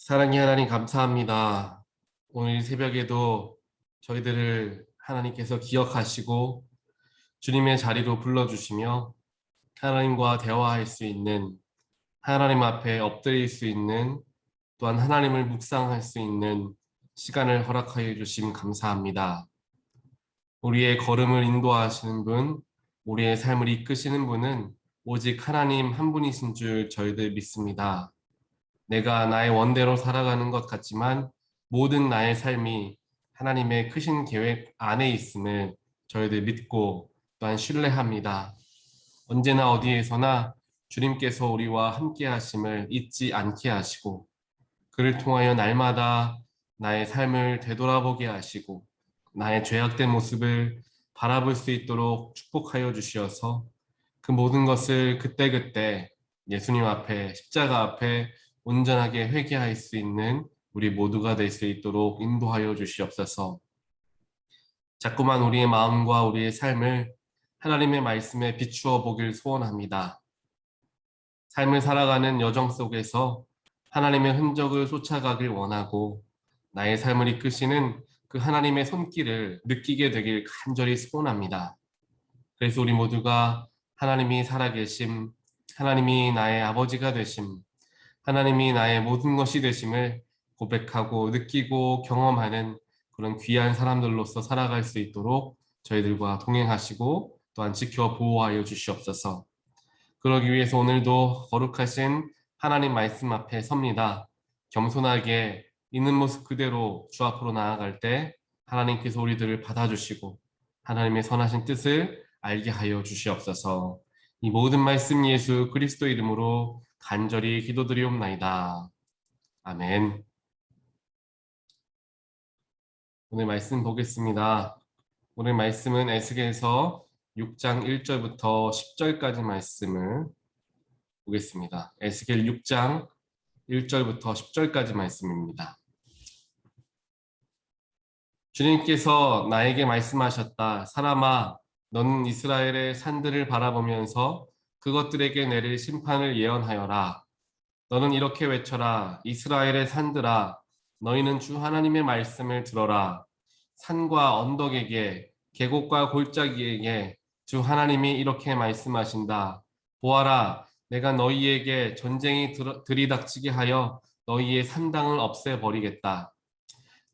사랑의 하나님 감사합니다. 오늘 새벽에도 저희들을 하나님께서 기억하시고 주님의 자리로 불러주시며 하나님과 대화할 수 있는, 하나님 앞에 엎드릴 수 있는, 또한 하나님을 묵상할 수 있는 시간을 허락하여 주심 감사합니다. 우리의 걸음을 인도하시는 분, 우리의 삶을 이끄시는 분은 오직 하나님 한 분이신 줄 저희들 믿습니다. 내가 나의 원대로 살아가는 것 같지만 모든 나의 삶이 하나님의 크신 계획 안에 있음을 저희들 믿고 또한 신뢰합니다. 언제나 어디에서나 주님께서 우리와 함께 하심을 잊지 않게 하시고 그를 통하여 날마다 나의 삶을 되돌아보게 하시고 나의 죄악된 모습을 바라볼 수 있도록 축복하여 주시어서 그 모든 것을 그때그때 예수님 앞에, 십자가 앞에 온전하게 회개할 수 있는 우리 모두가 될 수 있도록 인도하여 주시옵소서. 자꾸만 우리의 마음과 우리의 삶을 하나님의 말씀에 비추어 보길 소원합니다. 삶을 살아가는 여정 속에서 하나님의 흔적을 쫓아가길 원하고 나의 삶을 이끄시는 그 하나님의 손길을 느끼게 되길 간절히 소원합니다. 그래서 우리 모두가 하나님이 살아계심, 하나님이 나의 아버지가 되심, 하나님이 나의 모든 것이 되심을 고백하고 느끼고 경험하는 그런 귀한 사람들로서 살아갈 수 있도록 저희들과 동행하시고 또한 지켜 보호하여 주시옵소서. 그러기 위해서 오늘도 거룩하신 하나님 말씀 앞에 섭니다. 겸손하게 있는 모습 그대로 주 앞으로 나아갈 때 하나님께서 우리들을 받아주시고 하나님의 선하신 뜻을 알게 하여 주시옵소서. 이 모든 말씀 예수 그리스도 이름으로 간절히 기도드리옵나이다. 아멘. 오늘 말씀 보겠습니다. 오늘 말씀은 에스겔서 6장 1절부터 10절까지 말씀을 보겠습니다. 에스겔 6장 1절부터 10절까지 말씀입니다. 주님께서 나에게 말씀하셨다. 사람아, 너는 이스라엘의 산들을 바라보면서 그것들에게 내릴 심판을 예언하여라. 너는 이렇게 외쳐라. 이스라엘의 산들아, 너희는 주 하나님의 말씀을 들어라. 산과 언덕에게, 계곡과 골짜기에게 주 하나님이 이렇게 말씀하신다. 보아라, 내가 너희에게 전쟁이 들이닥치게 하여 너희의 산당을 없애버리겠다.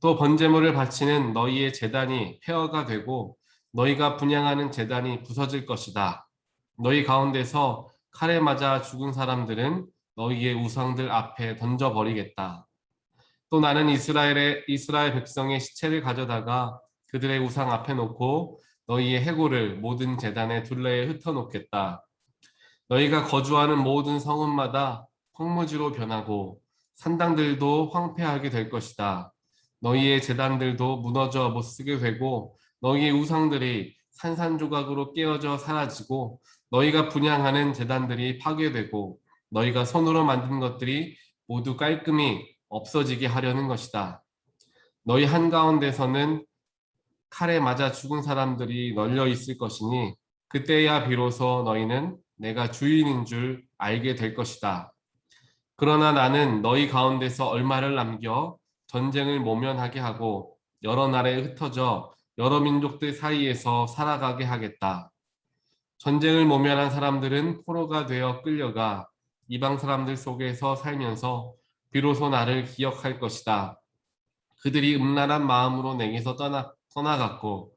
또 번제물을 바치는 너희의 제단이 폐허가 되고 너희가 분향하는 제단이 부서질 것이다. 너희 가운데서 칼에 맞아 죽은 사람들은 너희의 우상들 앞에 던져버리겠다. 또 나는 이스라엘 백성의 시체를 가져다가 그들의 우상 앞에 놓고 너희의 해골을 모든 제단의 둘레에 흩어놓겠다. 너희가 거주하는 모든 성읍마다 황무지로 변하고 산당들도 황폐하게 될 것이다. 너희의 제단들도 무너져 못쓰게 되고 너희의 우상들이 산산조각으로 깨어져 사라지고 너희가 분향하는 제단들이 파괴되고 너희가 손으로 만든 것들이 모두 깔끔히 없어지게 하려는 것이다. 너희 한가운데서는 칼에 맞아 죽은 사람들이 널려 있을 것이니 그때야 비로소 너희는 내가 주인인 줄 알게 될 것이다. 그러나 나는 너희 가운데서 얼마를 남겨 전쟁을 모면하게 하고 여러 나라에 흩어져 여러 민족들 사이에서 살아가게 하겠다. 전쟁을 모면한 사람들은 포로가 되어 끌려가 이방 사람들 속에서 살면서 비로소 나를 기억할 것이다. 그들이 음란한 마음으로 내게서 떠나갔고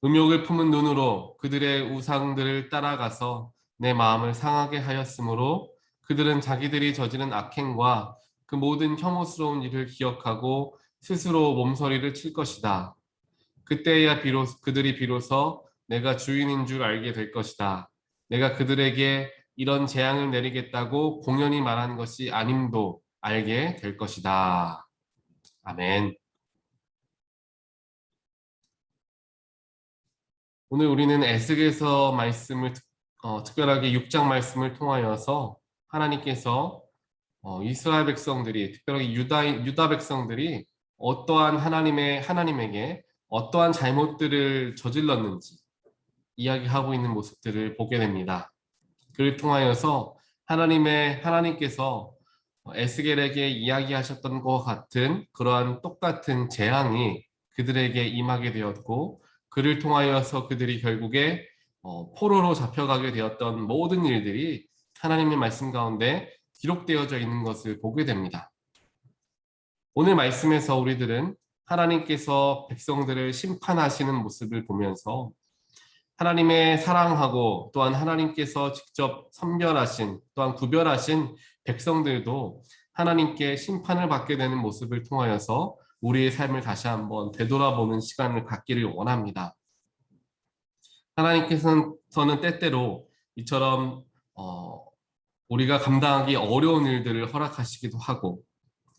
음욕을 품은 눈으로 그들의 우상들을 따라가서 내 마음을 상하게 하였으므로 그들은 자기들이 저지른 악행과 그 모든 혐오스러운 일을 기억하고 스스로 몸서리를 칠 것이다. 그때야 그들이 비로소 내가 주인인 줄 알게 될 것이다. 내가 그들에게 이런 재앙을 내리겠다고 공연히 말한 것이 아님도 알게 될 것이다. 아멘. 오늘 우리는 에스겔서 말씀을 특별하게 6장 말씀을 통하여서 하나님께서 이스라엘 백성들이 특별하게 유다 백성들이 어떠한 하나님에게 어떠한 잘못들을 저질렀는지 이야기하고 있는 모습들을 보게 됩니다. 그를 통하여서 하나님께서 에스겔에게 이야기하셨던 것과 같은 그러한 똑같은 재앙이 그들에게 임하게 되었고, 그를 통하여서 그들이 결국에 포로로 잡혀가게 되었던 모든 일들이 하나님의 말씀 가운데 기록되어져 있는 것을 보게 됩니다. 오늘 말씀에서 우리들은 하나님께서 백성들을 심판하시는 모습을 보면서 하나님의 사랑하고 또한 하나님께서 직접 선별하신 또한 구별하신 백성들도 하나님께 심판을 받게 되는 모습을 통하여서 우리의 삶을 다시 한번 되돌아보는 시간을 갖기를 원합니다. 하나님께서는 때때로 이처럼 우리가 감당하기 어려운 일들을 허락하시기도 하고,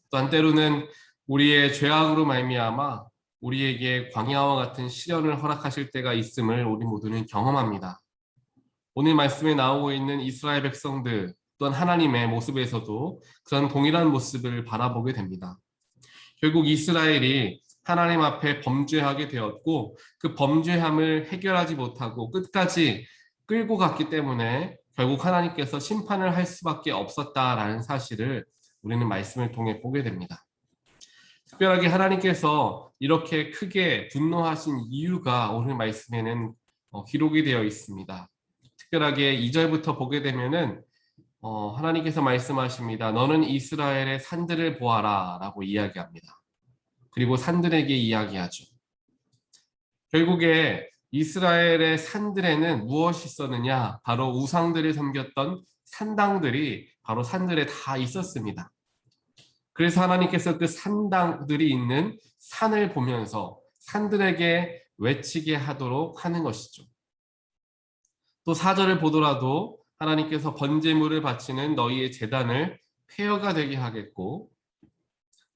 또한 때로는 우리의 죄악으로 말미암아 우리에게 광야와 같은 시련을 허락하실 때가 있음을 우리 모두는 경험합니다. 오늘 말씀에 나오고 있는 이스라엘 백성들 또한 하나님의 모습에서도 그런 동일한 모습을 바라보게 됩니다. 결국 이스라엘이 하나님 앞에 범죄하게 되었고, 그 범죄함을 해결하지 못하고 끝까지 끌고 갔기 때문에 결국 하나님께서 심판을 할 수밖에 없었다라는 사실을 우리는 말씀을 통해 보게 됩니다. 특별하게 하나님께서 이렇게 크게 분노하신 이유가 오늘 말씀에는 기록이 되어 있습니다. 특별하게 2절부터 보게 되면은 하나님께서 말씀하십니다. 너는 이스라엘의 산들을 보아라 라고 이야기합니다. 그리고 산들에게 이야기하죠. 결국에 이스라엘의 산들에는 무엇이 있었느냐? 바로 우상들을 섬겼던 산당들이 바로 산들에 다 있었습니다. 그래서 하나님께서 그 산당들이 있는 산을 보면서 산들에게 외치게 하도록 하는 것이죠. 또 4절을 보더라도 하나님께서 번제물을 바치는 너희의 제단을 폐허가 되게 하겠고,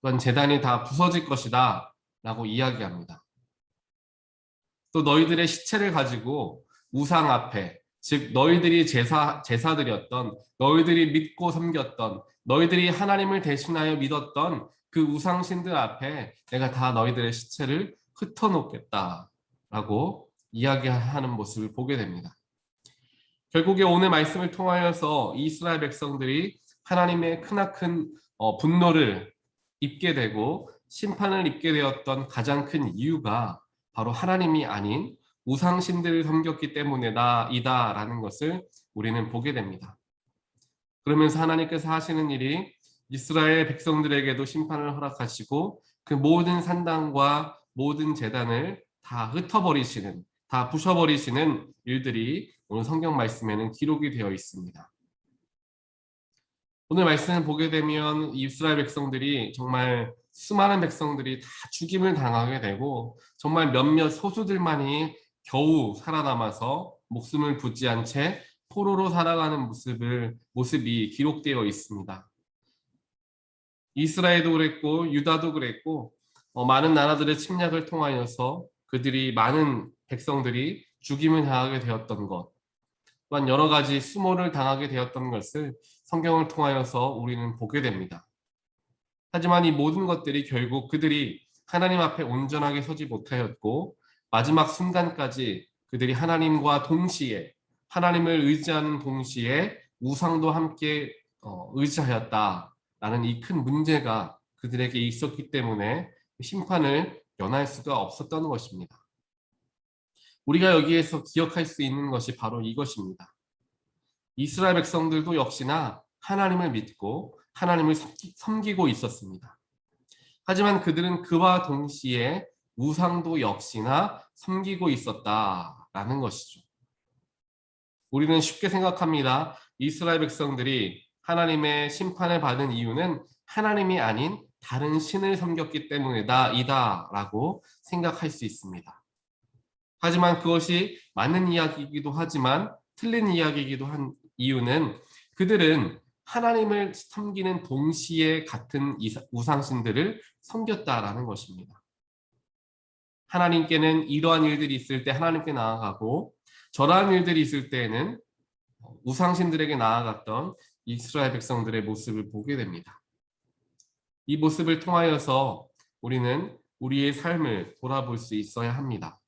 그건 제단이 다 부서질 것이다 라고 이야기합니다. 또 너희들의 시체를 가지고 우상 앞에, 즉 너희들이 제사드렸던, 너희들이 믿고 섬겼던, 너희들이 하나님을 대신하여 믿었던 그 우상신들 앞에 내가 다 너희들의 시체를 흩어놓겠다라고 이야기하는 모습을 보게 됩니다. 결국에 오늘 말씀을 통하여서 이스라엘 백성들이 하나님의 크나큰 분노를 입게 되고 심판을 입게 되었던 가장 큰 이유가 바로 하나님이 아닌 우상신들을 섬겼기 때문이다라는 것을 우리는 보게 됩니다. 그러면서 하나님께서 하시는 일이 이스라엘 백성들에게도 심판을 허락하시고 그 모든 산당과 모든 제단을 다 흩어버리시는, 다 부셔버리시는 일들이 오늘 성경 말씀에는 기록이 되어 있습니다. 오늘 말씀을 보게 되면 이스라엘 백성들이 정말 수많은 백성들이 다 죽임을 당하게 되고 정말 몇몇 소수들만이 겨우 살아남아서 목숨을 부지한 채 포로로 살아가는 모습이 기록되어 있습니다. 이스라엘도 그랬고 유다도 그랬고 많은 나라들의 침략을 통하여서 그들이 많은 백성들이 죽임을 당하게 되었던 것, 또한 여러 가지 수모를 당하게 되었던 것을 성경을 통하여서 우리는 보게 됩니다. 하지만 이 모든 것들이 결국 그들이 하나님 앞에 온전하게 서지 못하였고 마지막 순간까지 그들이 하나님과 동시에, 하나님을 의지하는 동시에 우상도 함께 의지하였다라는 이 큰 문제가 그들에게 있었기 때문에 심판을 면할 수가 없었던 것입니다. 우리가 여기에서 기억할 수 있는 것이 바로 이것입니다. 이스라엘 백성들도 역시나 하나님을 믿고 하나님을 섬기고 있었습니다. 하지만 그들은 그와 동시에 우상도 역시나 섬기고 있었다라는 것이죠. 우리는 쉽게 생각합니다. 이스라엘 백성들이 하나님의 심판을 받은 이유는 하나님이 아닌 다른 신을 섬겼기 때문이다라고 생각할 수 있습니다. 하지만 그것이 맞는 이야기이기도 하지만 틀린 이야기이기도 한 이유는 그들은 하나님을 섬기는 동시에 같은 우상신들을 섬겼다라는 것입니다. 하나님께는 이러한 일들이 있을 때 하나님께 나아가고 저러한 일들이 있을 때에는 우상신들에게 나아갔던 이스라엘 백성들의 모습을 보게 됩니다. 이 모습을 통하여서 우리는 우리의 삶을 돌아볼 수 있어야 합니다.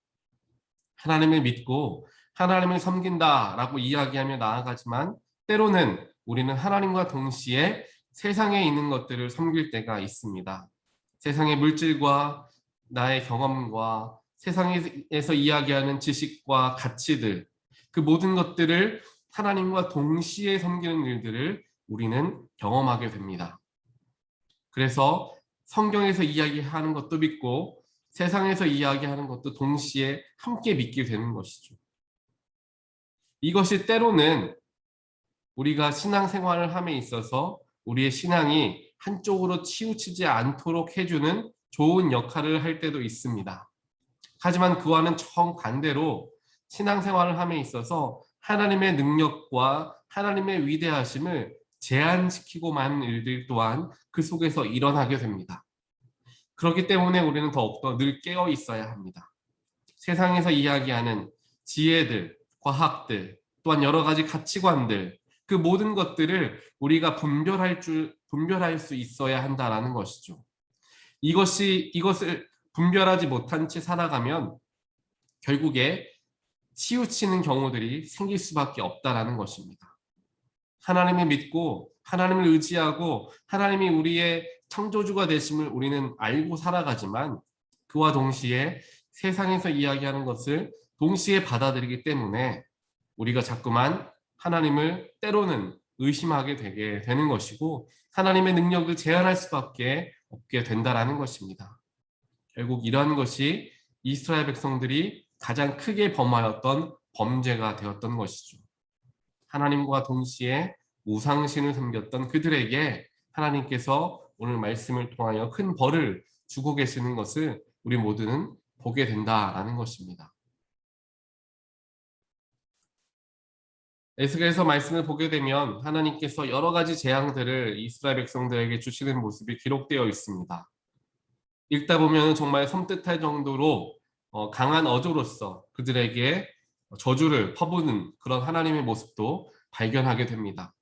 하나님을 믿고 하나님을 섬긴다라고 이야기하며 나아가지만 때로는 우리는 하나님과 동시에 세상에 있는 것들을 섬길 때가 있습니다. 세상의 물질과 나의 경험과 세상에서 이야기하는 지식과 가치들, 그 모든 것들을 하나님과 동시에 섬기는 일들을 우리는 경험하게 됩니다. 그래서 성경에서 이야기하는 것도 믿고 세상에서 이야기하는 것도 동시에 함께 믿게 되는 것이죠. 이것이 때로는 우리가 신앙생활을 함에 있어서 우리의 신앙이 한쪽으로 치우치지 않도록 해주는 좋은 역할을 할 때도 있습니다. 하지만 그와는 정반대로 신앙생활을 함에 있어서 하나님의 능력과 하나님의 위대하심을 제한시키고 마는 일들 또한 그 속에서 일어나게 됩니다. 그렇기 때문에 우리는 더욱더 늘 깨어 있어야 합니다. 세상에서 이야기하는 지혜들, 과학들, 또한 여러 가지 가치관들, 그 모든 것들을 우리가 분별할 수 있어야 한다라는 것이죠. 이것을 분별하지 못한 채 살아가면 결국에 치우치는 경우들이 생길 수밖에 없다라는 것입니다. 하나님을 믿고 하나님을 의지하고 하나님이 우리의 창조주가 되심을 우리는 알고 살아가지만 그와 동시에 세상에서 이야기하는 것을 동시에 받아들이기 때문에 우리가 자꾸만 하나님을 때로는 의심하게 되게 되는 것이고 하나님의 능력을 제한할 수밖에 없게 된다라는 것입니다. 결국 이러한 것이 이스라엘 백성들이 가장 크게 범하였던 범죄가 되었던 것이죠. 하나님과 동시에 우상신을 섬겼던 그들에게 하나님께서 오늘 말씀을 통하여 큰 벌을 주고 계시는 것을 우리 모두는 보게 된다라는 것입니다. 에스겔서 말씀을 보게 되면 하나님께서 여러 가지 재앙들을 이스라엘 백성들에게 주시는 모습이 기록되어 있습니다. 읽다 보면 정말 섬뜩할 정도로 강한 어조로서 그들에게 저주를 퍼부는 그런 하나님의 모습도 발견하게 됩니다.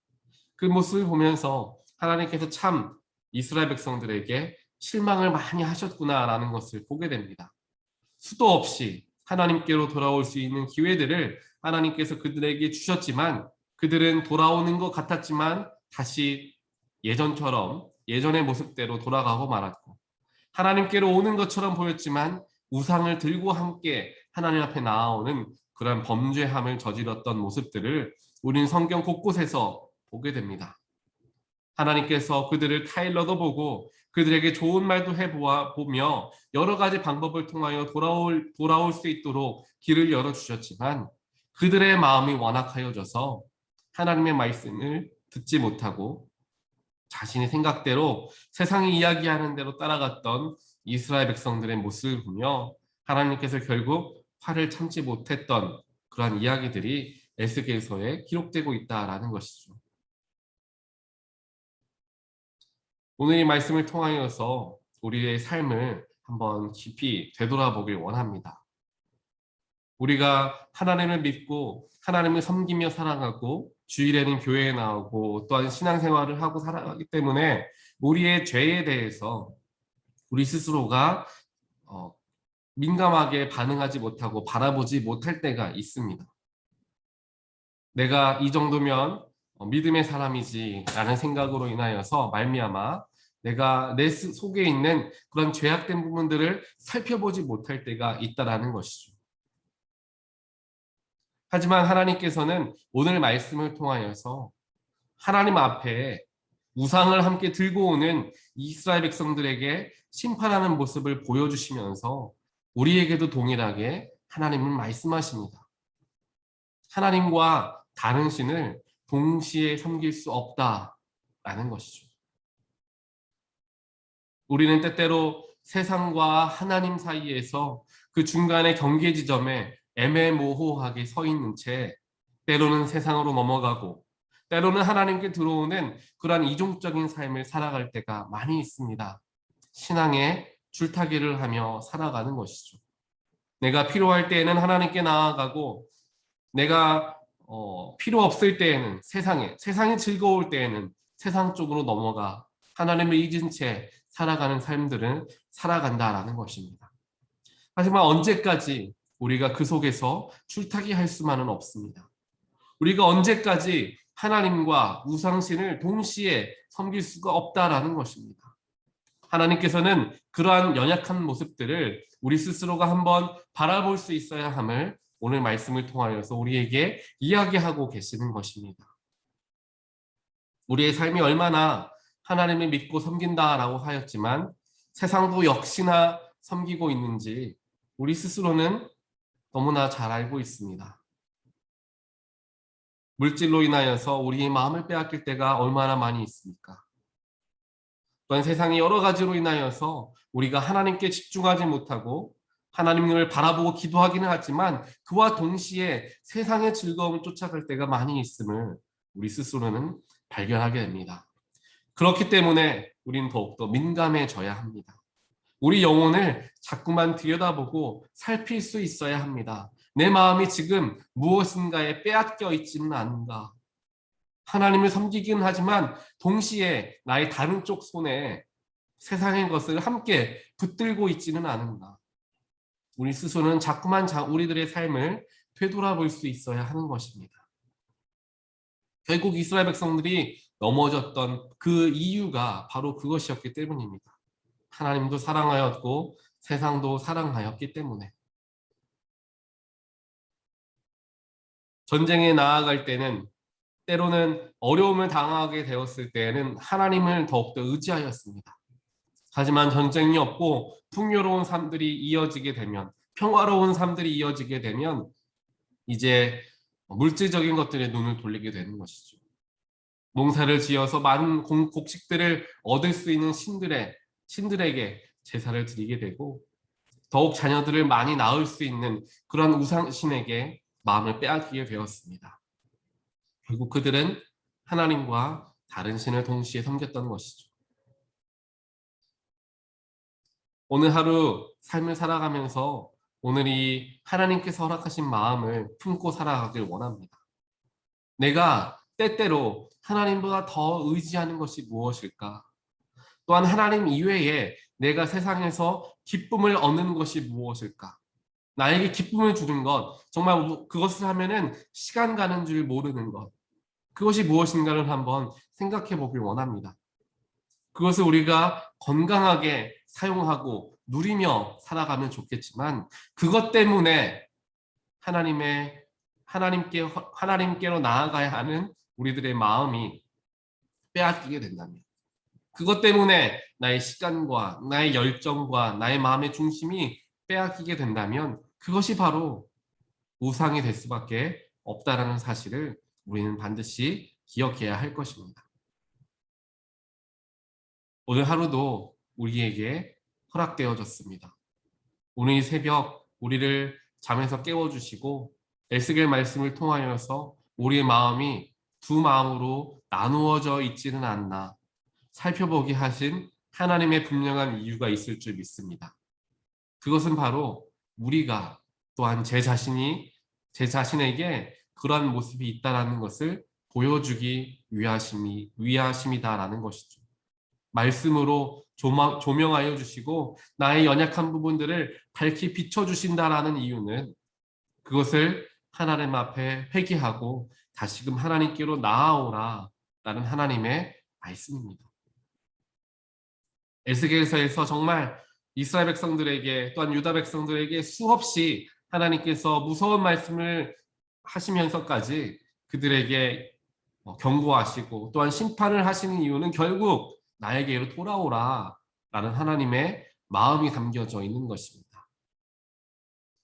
그 모습을 보면서 하나님께서 참 이스라엘 백성들에게 실망을 많이 하셨구나라는 것을 보게 됩니다. 수도 없이 하나님께로 돌아올 수 있는 기회들을 하나님께서 그들에게 주셨지만 그들은 돌아오는 것 같았지만 다시 예전처럼 예전의 모습대로 돌아가고 말았고 하나님께로 오는 것처럼 보였지만 우상을 들고 함께 하나님 앞에 나아오는 그런 범죄함을 저질렀던 모습들을 우리는 성경 곳곳에서 보게 됩니다. 하나님께서 그들을 타일러도 보고 그들에게 좋은 말도 해보며 여러 가지 방법을 통하여 돌아올 수 있도록 길을 열어주셨지만 그들의 마음이 완악하여져서 하나님의 말씀을 듣지 못하고 자신의 생각대로 세상이 이야기하는 대로 따라갔던 이스라엘 백성들의 모습을 보며 하나님께서 결국 화를 참지 못했던 그러한 이야기들이 에스겔서에 기록되고 있다라는 것이죠. 오늘 이 말씀을 통하여서 우리의 삶을 한번 깊이 되돌아보길 원합니다. 우리가 하나님을 믿고 하나님을 섬기며 살아가고 주일에는 교회에 나오고 또한 신앙생활을 하고 살아가기 때문에 우리의 죄에 대해서 우리 스스로가 민감하게 반응하지 못하고 바라보지 못할 때가 있습니다. 내가 이 정도면 믿음의 사람이지라는 생각으로 인하여서 말미암아 내가 내 속에 있는 그런 죄악된 부분들을 살펴보지 못할 때가 있다라는 것이죠. 하지만 하나님께서는 오늘 말씀을 통하여서 하나님 앞에 우상을 함께 들고 오는 이스라엘 백성들에게 심판하는 모습을 보여주시면서 우리에게도 동일하게 하나님은 말씀하십니다. 하나님과 다른 신을 동시에 섬길 수 없다라는 것이죠. 우리는 때때로 세상과 하나님 사이에서 그 중간의 경계 지점에 애매모호하게 서 있는 채 때로는 세상으로 넘어가고 때로는 하나님께 들어오는 그러한 이중적인 삶을 살아갈 때가 많이 있습니다. 신앙의 줄타기를 하며 살아가는 것이죠. 내가 필요할 때에는 하나님께 나아가고 내가 필요 없을 때에는 세상이 즐거울 때에는 세상 쪽으로 넘어가 하나님을 잊은 채 살아가는 삶들은 살아간다라는 것입니다. 하지만 언제까지 우리가 그 속에서 줄타기 할 수만은 없습니다. 우리가 언제까지 하나님과 우상신을 동시에 섬길 수가 없다라는 것입니다. 하나님께서는 그러한 연약한 모습들을 우리 스스로가 한번 바라볼 수 있어야 함을 오늘 말씀을 통하여서 우리에게 이야기하고 계시는 것입니다. 우리의 삶이 얼마나 하나님을 믿고 섬긴다라고 하였지만 세상도 역시나 섬기고 있는지 우리 스스로는 너무나 잘 알고 있습니다. 물질로 인하여서 우리의 마음을 빼앗길 때가 얼마나 많이 있습니까? 또한 세상의 여러 가지로 인하여서 우리가 하나님께 집중하지 못하고 하나님을 바라보고 기도하기는 하지만 그와 동시에 세상의 즐거움을 쫓아갈 때가 많이 있음을 우리 스스로는 발견하게 됩니다. 그렇기 때문에 우리는 더욱더 민감해져야 합니다. 우리 영혼을 자꾸만 들여다보고 살필 수 있어야 합니다. 내 마음이 지금 무엇인가에 빼앗겨 있지는 않은가? 하나님을 섬기긴 하지만 동시에 나의 다른 쪽 손에 세상의 것을 함께 붙들고 있지는 않은가? 우리 스스로는 자꾸만 우리들의 삶을 되돌아볼 수 있어야 하는 것입니다. 결국 이스라엘 백성들이 넘어졌던 그 이유가 바로 그것이었기 때문입니다. 하나님도 사랑하였고 세상도 사랑하였기 때문에. 전쟁에 나아갈 때는 때로는 어려움을 당하게 되었을 때에는 하나님을 더욱더 의지하였습니다. 하지만 전쟁이 없고 풍요로운 삶들이 이어지게 되면, 평화로운 삶들이 이어지게 되면 이제 물질적인 것들에 눈을 돌리게 되는 것이죠. 농사를 지어서 많은 곡식들을 얻을 수 있는 신들에게 제사를 드리게 되고 더욱 자녀들을 많이 낳을 수 있는 그런 우상신에게 마음을 빼앗기게 되었습니다. 결국 그들은 하나님과 다른 신을 동시에 섬겼던 것이죠. 오늘 하루 삶을 살아가면서 오늘이 하나님께서 허락하신 마음을 품고 살아가길 원합니다. 내가 때때로 하나님보다 더 의지하는 것이 무엇일까? 또한 하나님 이외에 내가 세상에서 기쁨을 얻는 것이 무엇일까? 나에게 기쁨을 주는 것, 정말 그것을 하면은 시간 가는 줄 모르는 것, 그것이 무엇인가를 한번 생각해 보길 원합니다. 그것을 우리가 건강하게 사용하고 누리며 살아가면 좋겠지만 그것 때문에 하나님께로 나아가야 하는 우리들의 마음이 빼앗기게 된다면, 그것 때문에 나의 시간과 나의 열정과 나의 마음의 중심이 빼앗기게 된다면 그것이 바로 우상이 될 수밖에 없다라는 사실을 우리는 반드시 기억해야 할 것입니다. 오늘 하루도 우리에게 허락되어졌습니다. 오늘 이 새벽 우리를 잠에서 깨워주시고 에스겔 말씀을 통하여서 우리의 마음이 두 마음으로 나누어져 있지는 않나 살펴보게 하신 하나님의 분명한 이유가 있을 줄 믿습니다. 그것은 바로 우리가 또한 제 자신에게 그러한 모습이 있다라는 것을 보여주기 위하심이다라는 것이죠. 말씀으로 조명하여 주시고 나의 연약한 부분들을 밝히 비춰주신다라는 이유는 그것을 하나님 앞에 회개하고 다시금 하나님께로 나아오라라는 하나님의 말씀입니다. 에스겔서에서 정말 이스라엘 백성들에게 또한 유다 백성들에게 수없이 하나님께서 무서운 말씀을 하시면서까지 그들에게 경고하시고 또한 심판을 하시는 이유는 결국 나에게로 돌아오라 라는 하나님의 마음이 담겨져 있는 것입니다.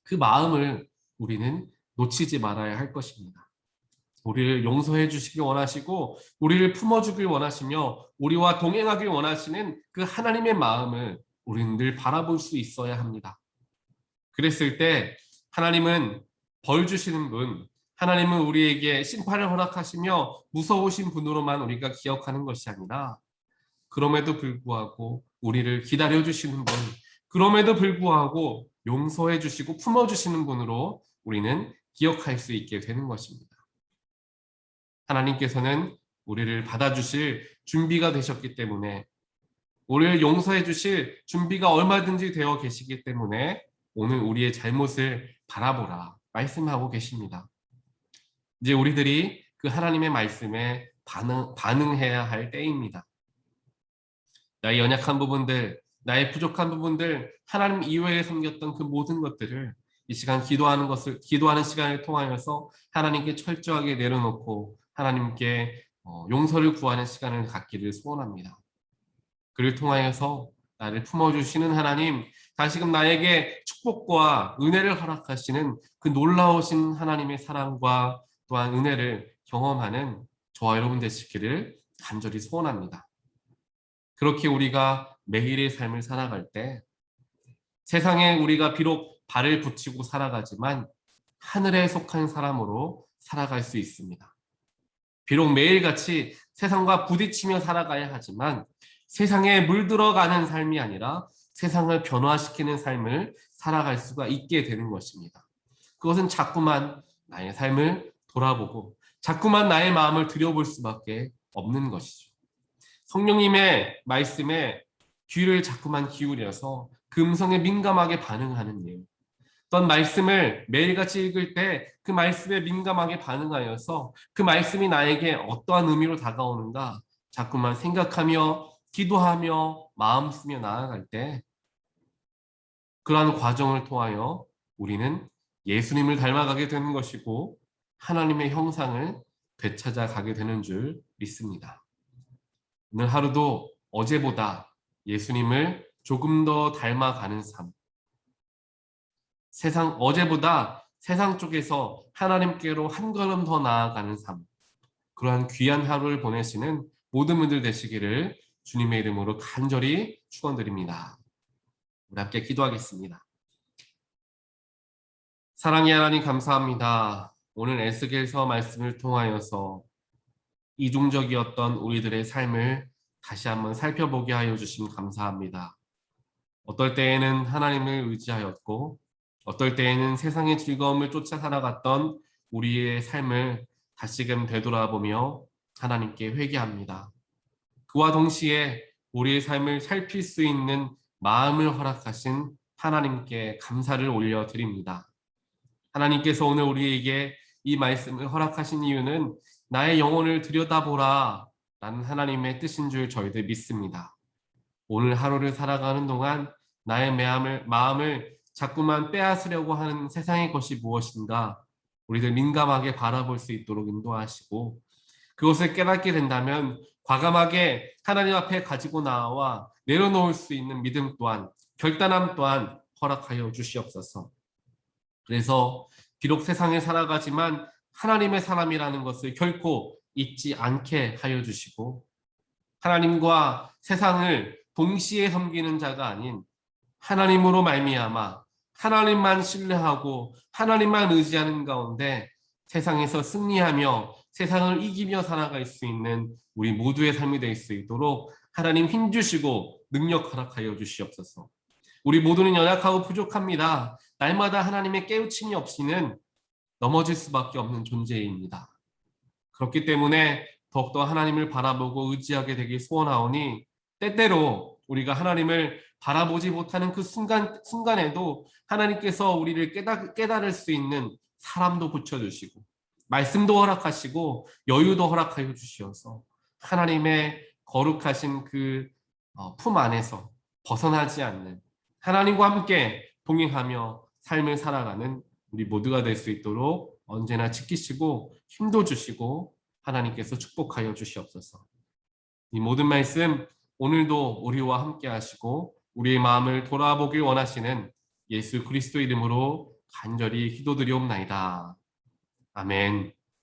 그 마음을 우리는 놓치지 말아야 할 것입니다. 우리를 용서해 주시길 원하시고 우리를 품어주길 원하시며 우리와 동행하길 원하시는 그 하나님의 마음을 우리는 늘 바라볼 수 있어야 합니다. 그랬을 때 하나님은 벌 주시는 분, 하나님은 우리에게 심판을 허락하시며 무서우신 분으로만 우리가 기억하는 것이 아니라 그럼에도 불구하고 우리를 기다려주시는 분, 그럼에도 불구하고 용서해 주시고 품어주시는 분으로 우리는 기억할 수 있게 되는 것입니다. 하나님께서는 우리를 받아주실 준비가 되셨기 때문에 우리를 용서해 주실 준비가 얼마든지 되어 계시기 때문에 오늘 우리의 잘못을 바라보라 말씀하고 계십니다. 이제 우리들이 그 하나님의 말씀에 반응해야 할 때입니다. 나의 연약한 부분들, 나의 부족한 부분들, 하나님 이외에 섬겼던 그 모든 것들을 이 시간 기도하는 시간을 통하여서 하나님께 철저하게 내려놓고 하나님께 용서를 구하는 시간을 갖기를 소원합니다. 그를 통하여서 나를 품어주시는 하나님, 다시금 나에게 축복과 은혜를 허락하시는 그 놀라우신 하나님의 사랑과 또한 은혜를 경험하는 저와 여러분 되시기를 간절히 소원합니다. 그렇게 우리가 매일의 삶을 살아갈 때 세상에 우리가 비록 발을 붙이고 살아가지만 하늘에 속한 사람으로 살아갈 수 있습니다. 비록 매일같이 세상과 부딪히며 살아가야 하지만 세상에 물들어가는 삶이 아니라 세상을 변화시키는 삶을 살아갈 수가 있게 되는 것입니다. 그것은 자꾸만 나의 삶을 돌아보고 자꾸만 나의 마음을 들여볼 수밖에 없는 것이죠. 성령님의 말씀에 귀를 자꾸만 기울여서 그 음성에 민감하게 반응하는 일. 어떤 말씀을 매일같이 읽을 때 그 말씀에 민감하게 반응하여서 그 말씀이 나에게 어떠한 의미로 다가오는가 자꾸만 생각하며 기도하며 마음 쓰며 나아갈 때 그러한 과정을 통하여 우리는 예수님을 닮아가게 되는 것이고 하나님의 형상을 되찾아가게 되는 줄 믿습니다. 오늘 하루도 어제보다 예수님을 조금 더 닮아가는 삶, 어제보다 세상 쪽에서 하나님께로 한 걸음 더 나아가는 삶, 그러한 귀한 하루를 보내시는 모든 분들 되시기를 주님의 이름으로 간절히 축원드립니다. 우리 함께 기도하겠습니다. 사랑의 하나님 감사합니다. 오늘 에스겔서 말씀을 통하여서 이중적이었던 우리들의 삶을 다시 한번 살펴보게 하여 주심 감사합니다. 어떨 때에는 하나님을 의지하였고 어떨 때에는 세상의 즐거움을 쫓아 살아갔던 우리의 삶을 다시금 되돌아보며 하나님께 회개합니다. 그와 동시에 우리의 삶을 살필 수 있는 마음을 허락하신 하나님께 감사를 올려드립니다. 하나님께서 오늘 우리에게 이 말씀을 허락하신 이유는 나의 영혼을 들여다보라 라는 하나님의 뜻인 줄 저희들 믿습니다. 오늘 하루를 살아가는 동안 나의 마음을 자꾸만 빼앗으려고 하는 세상의 것이 무엇인가 우리들 민감하게 바라볼 수 있도록 인도하시고 그것을 깨닫게 된다면 과감하게 하나님 앞에 가지고 나와 내려놓을 수 있는 믿음 또한 결단함 또한 허락하여 주시옵소서. 그래서 비록 세상에 살아가지만 하나님의 사람이라는 것을 결코 잊지 않게 하여 주시고 하나님과 세상을 동시에 섬기는 자가 아닌 하나님으로 말미암아 하나님만 신뢰하고 하나님만 의지하는 가운데 세상에서 승리하며 세상을 이기며 살아갈 수 있는 우리 모두의 삶이 될 수 있도록 하나님 힘주시고 능력 허락하여 주시옵소서. 우리 모두는 연약하고 부족합니다. 날마다 하나님의 깨우침이 없이는 넘어질 수밖에 없는 존재입니다. 그렇기 때문에 더욱더 하나님을 바라보고 의지하게 되길 소원하오니 때때로 우리가 하나님을 바라보지 못하는 그 순간에도 하나님께서 우리를 깨달을 수 있는 사람도 붙여주시고 말씀도 허락하시고 여유도 허락하여 주시어서 하나님의 거룩하신 그 품 안에서 벗어나지 않는 하나님과 함께 동행하며 삶을 살아가는 우리 모두가 될 수 있도록 언제나 지키시고 힘도 주시고 하나님께서 축복하여 주시옵소서. 이 모든 말씀 오늘도 우리와 함께 하시고 우리의 마음을 돌아보길 원하시는 예수 그리스도 이름으로 간절히 기도드리옵나이다. 아멘.